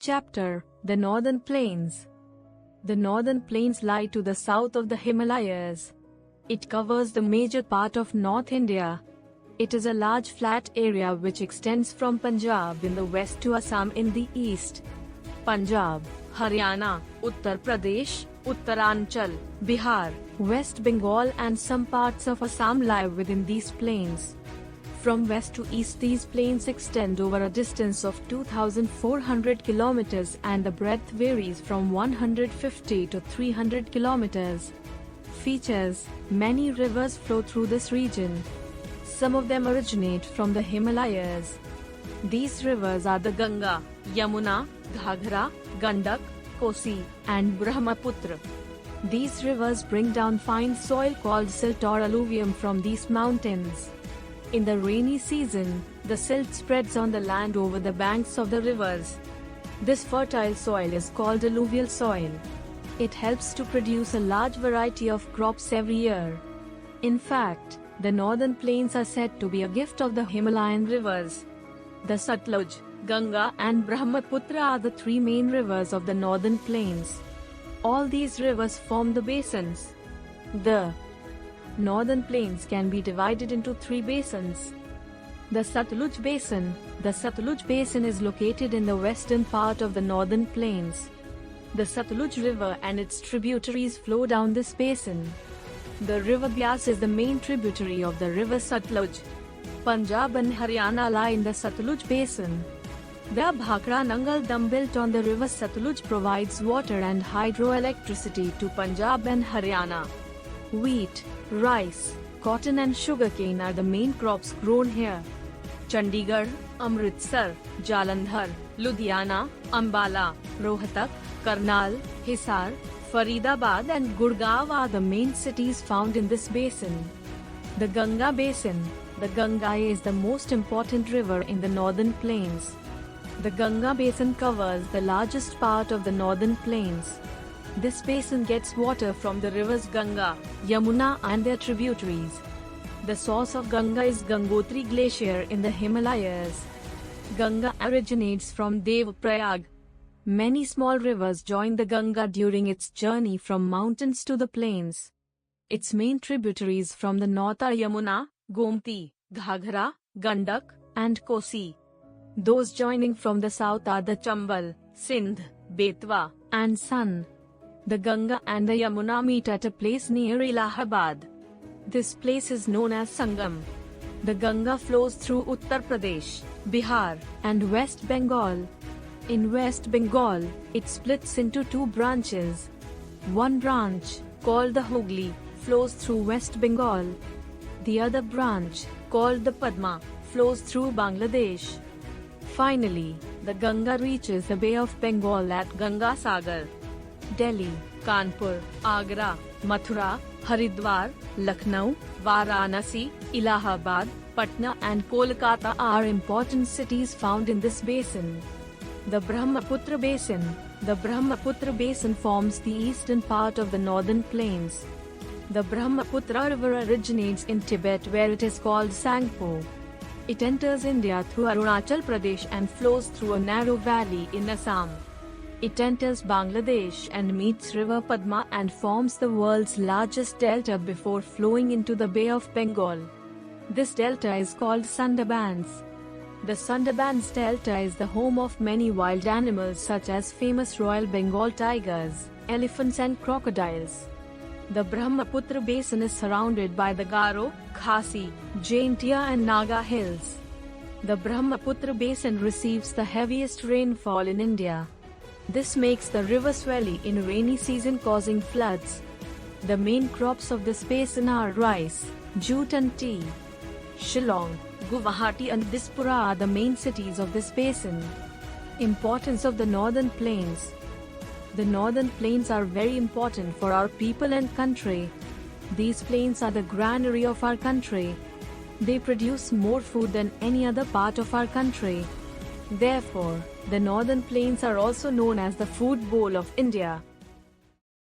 Chapter: The Northern Plains. The Northern Plains lie to the south of the Himalayas. It covers the major part of North India. It is a large flat area which extends from Punjab in the west to Assam in the east. Punjab, Haryana, Uttar Pradesh, Uttaranchal, Bihar, West Bengal and some parts of Assam lie within these plains. From west to east, these plains extend over a distance of 2,400 kilometers and the breadth varies from 150 to 300 kilometers. Features: many rivers flow through this region. Some of them originate from the Himalayas. These rivers are the Ganga, Yamuna, Ghaghra, Gandak, Kosi, and Brahmaputra. These rivers bring down fine soil called silt or alluvium from these mountains. In the rainy season, the silt spreads on the land over the banks of the rivers. This fertile soil is called alluvial soil. It helps to produce a large variety of crops every year. In fact, the northern plains are said to be a gift of the Himalayan rivers. The Satluj, Ganga and Brahmaputra are the three main rivers of the northern plains. All these rivers form the basins. The northern plains can be divided into three basins. The Satluj Basin. The Satluj Basin is located in the western part of the northern plains. The Satluj River and its tributaries flow down this basin. The river Byas is the main tributary of the river Satluj. Punjab and Haryana lie in the Satluj Basin. The Bhakra Nangal Dam built on the river Satluj provides water and hydroelectricity to Punjab and Haryana. Wheat, rice, cotton and sugarcane are the main crops grown here. Chandigarh, Amritsar, Jalandhar, Ludhiana, Ambala, Rohtak, Karnal, Hisar, Faridabad and Gurgaon are the main cities found in this basin. The Ganga Basin. The Ganga is the most important river in the northern plains. The Ganga Basin covers the largest part of the northern plains. This basin gets water from the rivers Ganga, Yamuna and their tributaries. The source of Ganga is Gangotri Glacier in the Himalayas. Ganga originates from Devaprayag. Many small rivers join the Ganga during its journey from mountains to the plains. Its main tributaries from the north are Yamuna, Gomti, Ghaghra, Gandak, and Kosi. Those joining from the south are the Chambal, Sindh, Betwa, and Son. The Ganga and the Yamuna meet at a place near Allahabad. This place is known as Sangam. The Ganga flows through Uttar Pradesh, Bihar, and West Bengal. In West Bengal, it splits into two branches. One branch, called the Hooghly, flows through West Bengal. The other branch, called the Padma, flows through Bangladesh. Finally, the Ganga reaches the Bay of Bengal at Ganga Sagar. Delhi, Kanpur, Agra, Mathura, Haridwar, Lucknow, Varanasi, Allahabad, Patna and Kolkata are important cities found in this basin. The Brahmaputra Basin. The Brahmaputra Basin forms the eastern part of the northern plains. The Brahmaputra River originates in Tibet where it is called Sangpo. It enters India through Arunachal Pradesh and flows through a narrow valley in Assam. It enters Bangladesh and meets river Padma and forms the world's largest delta before flowing into the Bay of Bengal. This delta is called Sundarbans. The Sundarbans Delta is the home of many wild animals such as famous Royal Bengal tigers, elephants and crocodiles. The Brahmaputra Basin is surrounded by the Garo, Khasi, Jaintia and Naga hills. The Brahmaputra Basin receives the heaviest rainfall in India. This makes the river swelly in rainy season causing floods. The main crops of this basin are rice, jute and tea. Shillong, Guwahati and Dispura are the main cities of this basin. Importance of the northern plains. The northern plains are very important for our people and country. These plains are the granary of our country. They produce more food than any other part of our country. Therefore, the northern plains are also known as the food bowl of India.